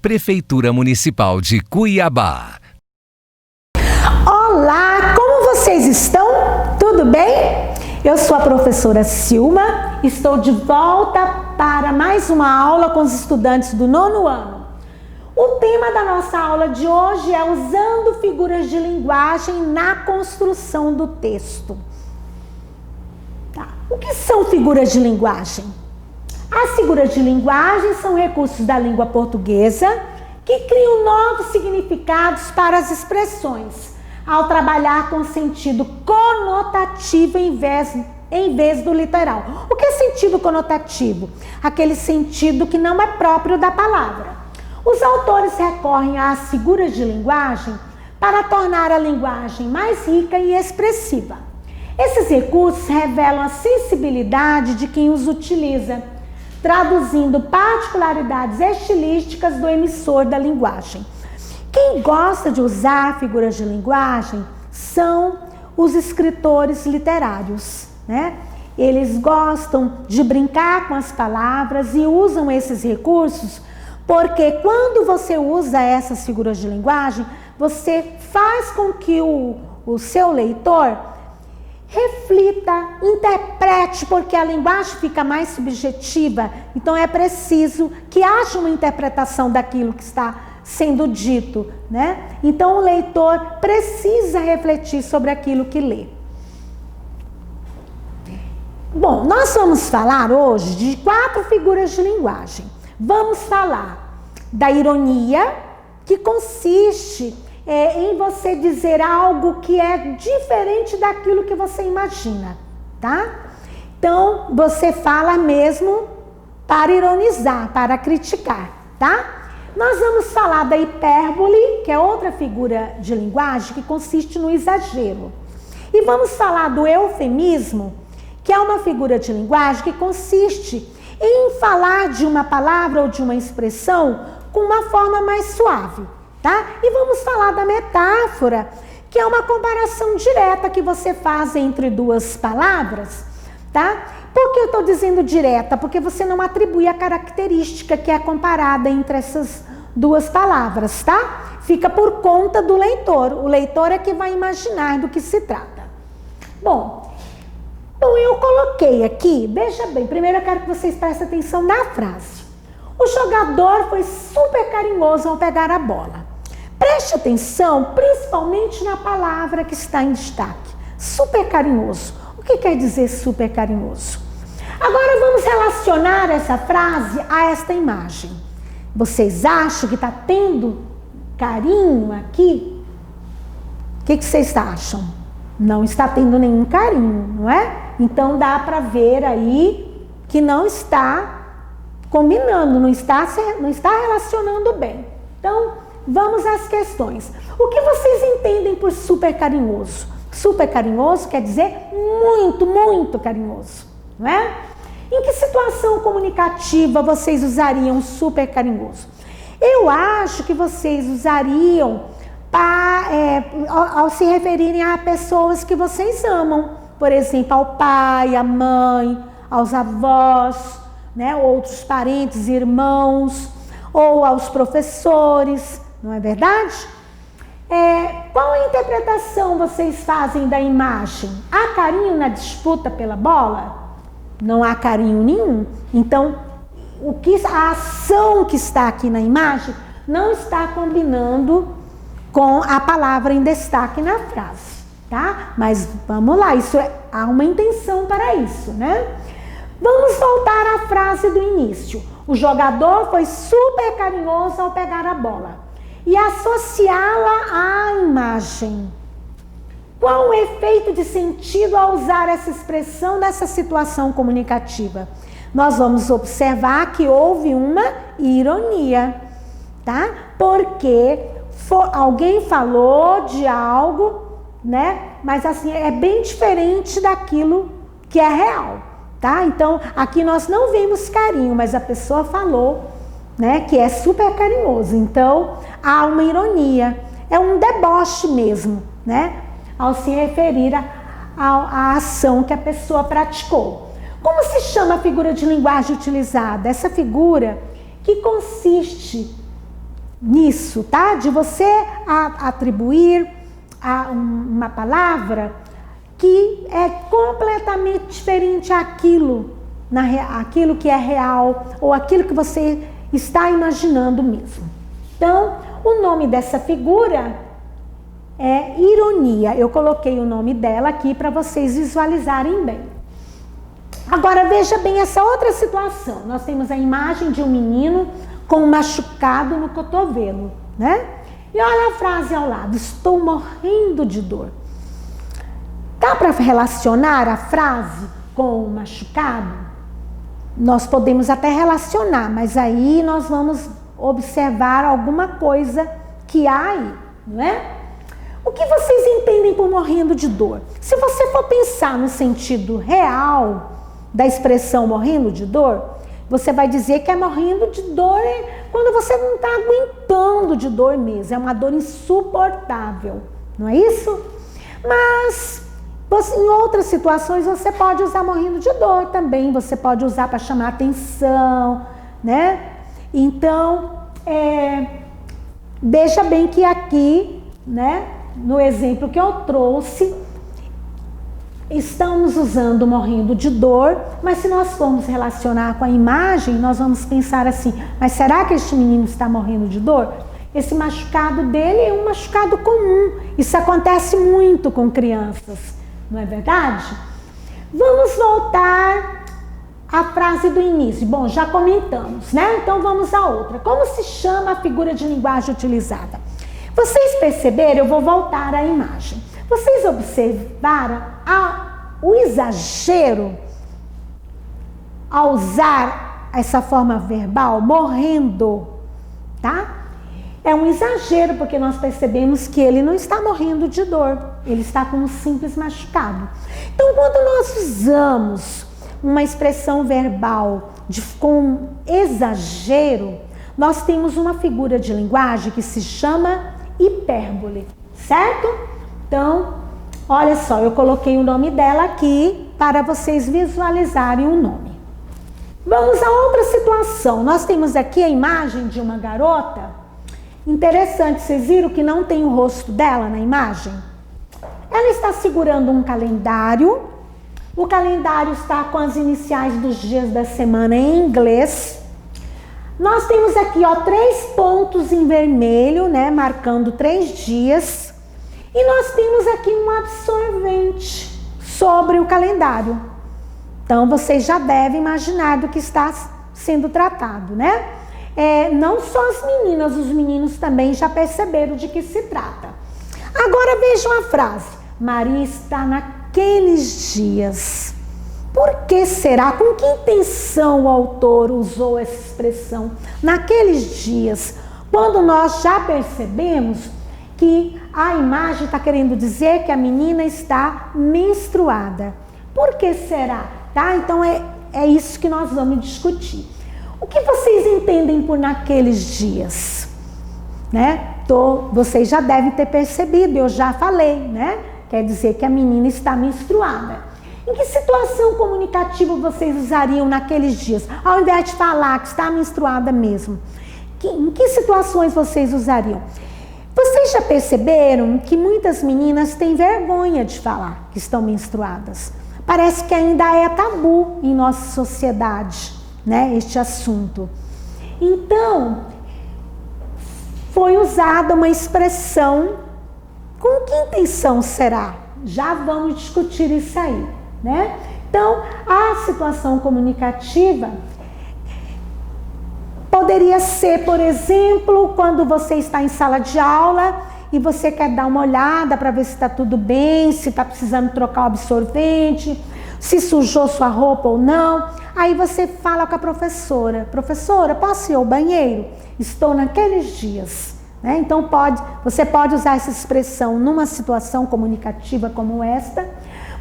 Prefeitura Municipal de Cuiabá. Olá, como vocês estão? Tudo bem? Eu sou a professora Silma, estou de volta para mais uma aula com os estudantes do 9º ano. O tema da nossa aula de hoje é usando figuras de linguagem na construção do texto. Tá. O que são figuras de linguagem? As figuras de linguagem são recursos da língua portuguesa que criam novos significados para as expressões, ao trabalhar com sentido conotativo em vez do literal. O que é sentido conotativo? Aquele sentido que não é próprio da palavra. Os autores recorrem às figuras de linguagem para tornar a linguagem mais rica e expressiva. Esses recursos revelam a sensibilidade de quem os utiliza, traduzindo particularidades estilísticas do emissor da linguagem. Quem gosta de usar figuras de linguagem são os escritores literários, né? Eles gostam de brincar com as palavras e usam esses recursos porque quando você usa essas figuras de linguagem, você faz com que o seu leitor reflita, interprete, porque a linguagem fica mais subjetiva, então é preciso que haja uma interpretação daquilo que está sendo dito, né? Então o leitor precisa refletir sobre aquilo que lê. Bom, nós vamos falar hoje de 4 figuras de linguagem. Vamos falar da ironia, que consiste em você dizer algo que é diferente daquilo que você imagina, tá? Então, você fala mesmo para ironizar, para criticar, tá? Nós vamos falar da hipérbole, que é outra figura de linguagem que consiste no exagero. E vamos falar do eufemismo, que é uma figura de linguagem que consiste em falar de uma palavra ou de uma expressão com uma forma mais suave. Tá? E vamos falar da metáfora, que é uma comparação direta que você faz entre duas palavras, tá? Por que eu estou dizendo direta? Porque você não atribui a característica que é comparada entre essas duas palavras, tá? Fica por conta do leitor. O leitor é que vai imaginar do que se trata. Bom, eu coloquei aqui, veja bem, primeiro eu quero que vocês prestem atenção na frase. O jogador foi super carinhoso ao pegar a bola. Preste atenção, principalmente na palavra que está em destaque. Super carinhoso. O que quer dizer super carinhoso? Agora vamos relacionar essa frase a esta imagem. Vocês acham que está tendo carinho aqui? O que vocês acham? Não está tendo nenhum carinho, não é? Então dá para ver aí que não está combinando, não está relacionando bem. Então, vamos às questões. O que vocês entendem por super carinhoso? Super carinhoso quer dizer muito, muito carinhoso, não é? Em que situação comunicativa vocês usariam super carinhoso? Eu acho que vocês usariam ao se referirem a pessoas que vocês amam. Por exemplo, ao pai, à mãe, aos avós, né, outros parentes, irmãos, ou aos professores, não é verdade? Qual a interpretação vocês fazem da imagem? Há carinho na disputa pela bola? Não há carinho nenhum. Então, a ação que está aqui na imagem não está combinando com a palavra em destaque na frase, tá? Mas vamos lá, há uma intenção para isso, né? Vamos voltar à frase do início. O jogador foi super carinhoso ao pegar a bola. E associá-la à imagem. Qual o efeito de sentido ao usar essa expressão nessa situação comunicativa? Nós vamos observar que houve uma ironia, tá? Porque alguém falou de algo, né? Mas assim, é bem diferente daquilo que é real. Tá? Então, aqui nós não vemos carinho, mas a pessoa falou, né, que é super carinhoso. Então, há uma ironia, é um deboche mesmo, né, ao se referir à ação que a pessoa praticou. Como se chama a figura de linguagem utilizada? Essa figura que consiste nisso, tá? De você atribuir a uma palavra que é completamente diferente àquilo, aquilo que é real ou aquilo que você está imaginando mesmo. Então, o nome dessa figura é ironia. Eu coloquei o nome dela aqui para vocês visualizarem bem. Agora veja bem essa outra situação. Nós temos a imagem de um menino com um machucado no cotovelo, né? E olha a frase ao lado: estou morrendo de dor. Dá para relacionar a frase com o machucado? Nós podemos até relacionar, mas aí nós vamos observar alguma coisa que há aí, não é? O que vocês entendem por morrendo de dor? Se você for pensar no sentido real da expressão morrendo de dor, você vai dizer que é morrendo de dor quando você não está aguentando de dor mesmo, é uma dor insuportável, não é isso? Mas em outras situações você pode usar morrendo de dor também, você pode usar para chamar atenção, né? Então, veja bem que aqui, né, no exemplo que eu trouxe, estamos usando morrendo de dor, mas se nós formos relacionar com a imagem, nós vamos pensar assim: mas será que este menino está morrendo de dor? Esse machucado dele é um machucado comum, isso acontece muito com crianças, não é verdade? Vamos voltar à frase do início. Bom, já comentamos, né? Então vamos à outra. Como se chama a figura de linguagem utilizada? Vocês perceberam? Eu vou voltar à imagem. Vocês observaram o exagero ao usar essa forma verbal, morrendo, tá? É um exagero, porque nós percebemos que ele não está morrendo de dor, ele está com um simples machucado. Então, quando nós usamos uma expressão verbal com exagero, nós temos uma figura de linguagem que se chama hipérbole, certo? Então, olha só, eu coloquei o nome dela aqui para vocês visualizarem o nome. Vamos a outra situação. Nós temos aqui a imagem de uma garota. Interessante, vocês viram que não tem o rosto dela na imagem? Ela está segurando um calendário. O calendário está com as iniciais dos dias da semana em inglês. Nós temos aqui, ó, 3 pontos em vermelho, né, marcando 3 dias. E nós temos aqui um absorvente sobre o calendário. Então, vocês já devem imaginar do que está sendo tratado, né? Não só as meninas, os meninos também já perceberam de que se trata. Agora vejam a frase: Maria está naqueles dias. Por que será? Com que intenção o autor usou essa expressão? Naqueles dias, quando nós já percebemos que a imagem está querendo dizer que a menina está menstruada. Por que será? Tá? Então é isso que nós vamos discutir. O que vocês entendem por naqueles dias? Né? Vocês já devem ter percebido, eu já falei, né? Quer dizer que a menina está menstruada. Em que situação comunicativa vocês usariam naqueles dias? Ao invés de falar que está menstruada mesmo, em que situações vocês usariam? Vocês já perceberam que muitas meninas têm vergonha de falar que estão menstruadas? Parece que ainda é tabu em nossa sociedade, né, este assunto. Então, foi usada uma expressão. Com que intenção será? Já vamos discutir isso aí, né? Então, a situação comunicativa poderia ser, por exemplo, quando você está em sala de aula e você quer dar uma olhada para ver se está tudo bem, se está precisando trocar o absorvente, se sujou sua roupa ou não. Aí você fala com a professora: professora, posso ir ao banheiro? Estou naqueles dias. Né? Então você pode usar essa expressão numa situação comunicativa como esta.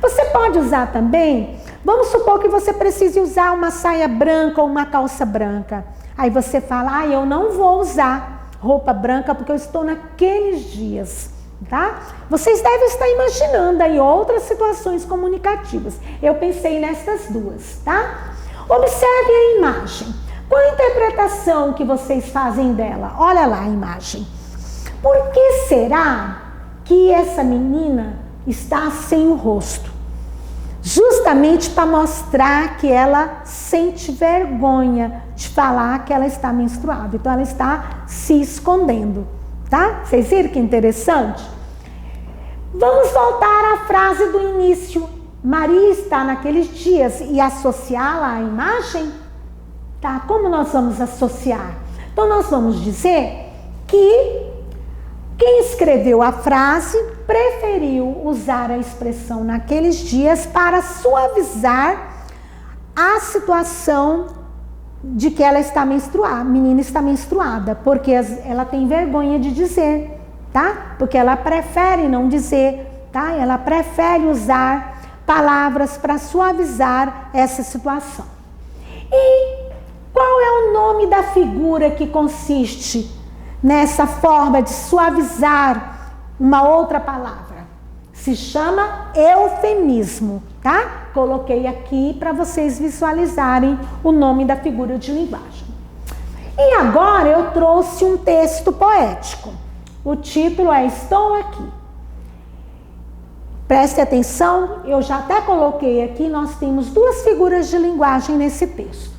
Você pode usar também, vamos supor que você precise usar uma saia branca ou uma calça branca. Aí você fala: eu não vou usar roupa branca porque eu estou naqueles dias, tá? Vocês devem estar imaginando aí outras situações comunicativas. Eu pensei nessas duas, tá? Observe a imagem. Qual a interpretação que vocês fazem dela? Olha lá a imagem. Por que será que essa menina está sem o rosto? Justamente para mostrar que ela sente vergonha de falar que ela está menstruada. Então ela está se escondendo, tá? Vocês viram que interessante? Vamos voltar à frase do início. Maria está naqueles dias e associá-la à imagem? Tá? Como nós vamos associar? Então nós vamos dizer que quem escreveu a frase preferiu usar a expressão naqueles dias para suavizar a situação de que ela está menstruada, a menina está menstruada, porque ela tem vergonha de dizer, tá? Porque ela prefere não dizer, tá? Ela prefere usar palavras para suavizar essa situação. E qual é o nome da figura que consiste nessa forma de suavizar uma outra palavra? Se chama eufemismo, tá? Coloquei aqui para vocês visualizarem o nome da figura de linguagem. E agora eu trouxe um texto poético. O título é Estou Aqui. Preste atenção, eu já até coloquei aqui, nós temos duas figuras de linguagem nesse texto.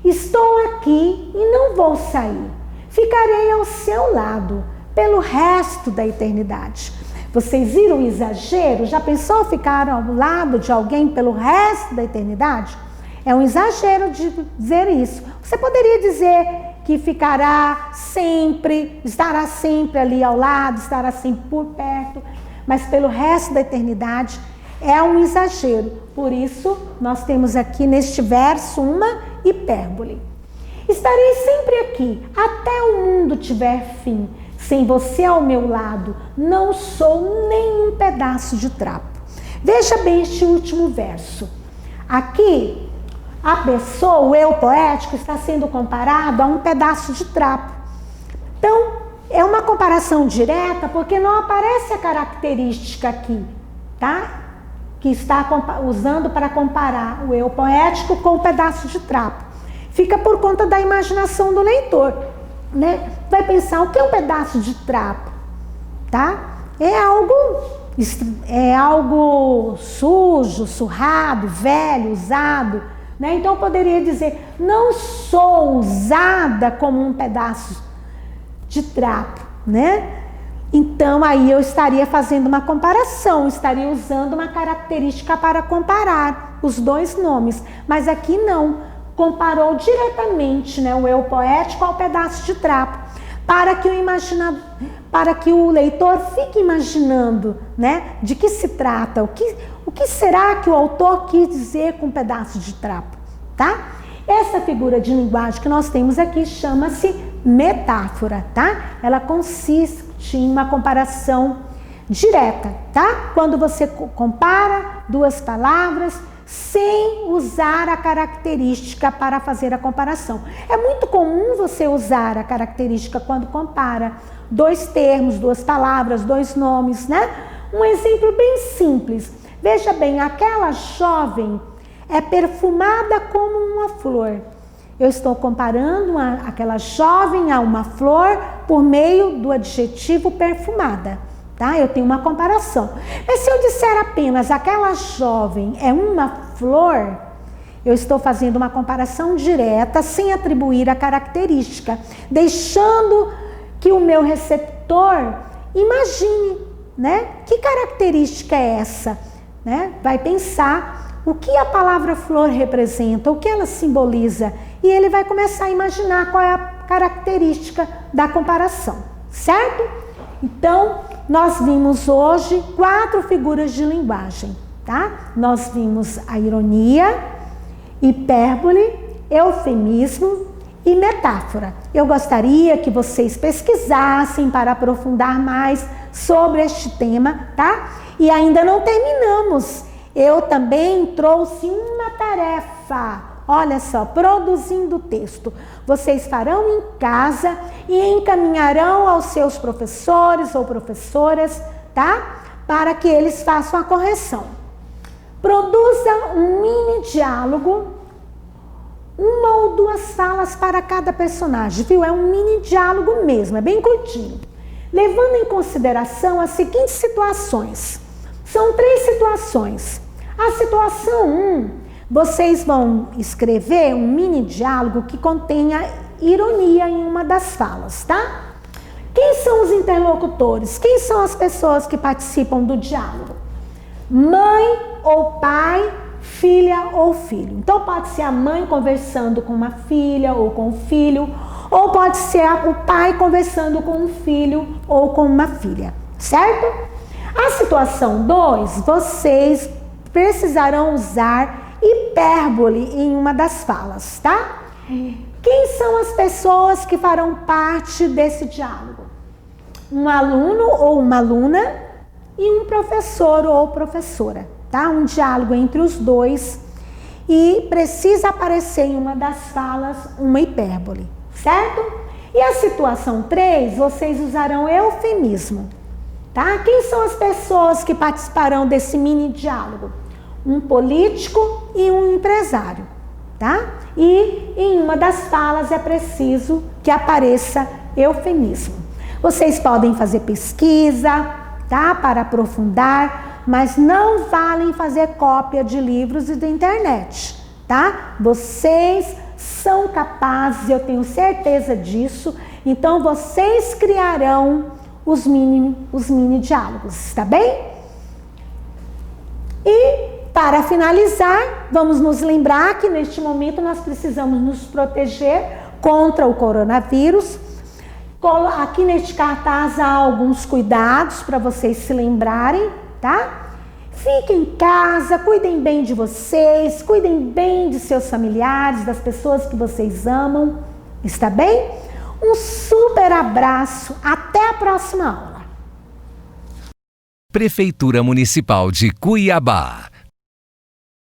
Estou aqui e não vou sair. Ficarei ao seu lado pelo resto da eternidade. Vocês viram o exagero? Já pensou ficar ao lado de alguém pelo resto da eternidade? É um exagero de dizer isso. Você poderia dizer que ficará sempre, estará sempre ali ao lado, estará sempre por perto, mas pelo resto da eternidade é um exagero. Por isso, nós temos aqui neste verso uma hipérbole. Estarei sempre aqui, até o mundo tiver fim. Sem você ao meu lado, não sou nem um pedaço de trapo. Veja bem este último verso. Aqui, a pessoa, o eu poético, está sendo comparado a um pedaço de trapo. Então, é uma comparação direta, porque não aparece a característica aqui, tá? Que está usando para comparar o eu poético com um pedaço de trapo. Fica por conta da imaginação do leitor, né? Vai pensar, o que é um pedaço de trapo? Tá? É algo sujo, surrado, velho, usado, né? Então eu poderia dizer, não sou usada como um pedaço de trapo, né? Então aí eu estaria fazendo uma comparação, estaria usando uma característica para comparar os dois nomes, mas aqui não, comparou diretamente, né, o eu poético ao pedaço de trapo, para que o leitor fique imaginando, né, de que se trata, o que será que o autor quis dizer com um pedaço de trapo, tá? Essa figura de linguagem que nós temos aqui chama-se metáfora, tá? Ela consiste em uma comparação direta, tá? Quando você compara duas palavras sem usar a característica para fazer a comparação. É muito comum você usar a característica quando compara dois termos, duas palavras, dois nomes, né? Um exemplo bem simples. Veja bem, aquela jovem é perfumada como uma flor. Eu estou comparando aquela jovem a uma flor por meio do adjetivo perfumada, tá? Eu tenho uma comparação. Mas se eu disser apenas aquela jovem é uma flor, eu estou fazendo uma comparação direta sem atribuir a característica, deixando que o meu receptor imagine, né? Que característica é essa? Né? Vai pensar o que a palavra flor representa, o que ela simboliza, e ele vai começar a imaginar qual é a característica da comparação, certo? Então, nós vimos hoje 4 figuras de linguagem, tá? Nós vimos a ironia, hipérbole, eufemismo e metáfora. Eu gostaria que vocês pesquisassem para aprofundar mais sobre este tema, tá? E ainda não terminamos. Eu também trouxe uma tarefa. Olha só, produzindo o texto. Vocês farão em casa e encaminharão aos seus professores ou professoras, tá? Para que eles façam a correção. Produza um mini diálogo uma ou duas falas para cada personagem, viu? É um mini diálogo mesmo, é bem curtinho. Levando em consideração as seguintes situações. São 3 situações. A situação 1, vocês vão escrever um mini diálogo que contenha ironia em uma das falas, tá? Quem são os interlocutores? Quem são as pessoas que participam do diálogo? Mãe ou pai, filha ou filho. Então pode ser a mãe conversando com uma filha ou com um filho, ou pode ser o pai conversando com um filho ou com uma filha, certo? A situação 2, vocês precisarão usar hipérbole em uma das falas, tá? Quem são as pessoas que farão parte desse diálogo? Um aluno ou uma aluna e um professor ou professora, tá? Um diálogo entre os dois e precisa aparecer em uma das falas uma hipérbole, certo? E a situação 3, vocês usarão eufemismo, tá? Quem são as pessoas que participarão desse mini diálogo? Um político e um empresário, tá? E em uma das falas é preciso que apareça eufemismo. Vocês podem fazer pesquisa, tá? Para aprofundar, mas não valem fazer cópia de livros e da internet, tá? Vocês são capazes, eu tenho certeza disso, então vocês criarão os mini diálogos, tá bem? E para finalizar, vamos nos lembrar que neste momento nós precisamos nos proteger contra o coronavírus. Aqui neste cartaz há alguns cuidados para vocês se lembrarem, tá? Fiquem em casa, cuidem bem de vocês, cuidem bem de seus familiares, das pessoas que vocês amam, está bem? Um super abraço, até a próxima aula. Prefeitura Municipal de Cuiabá.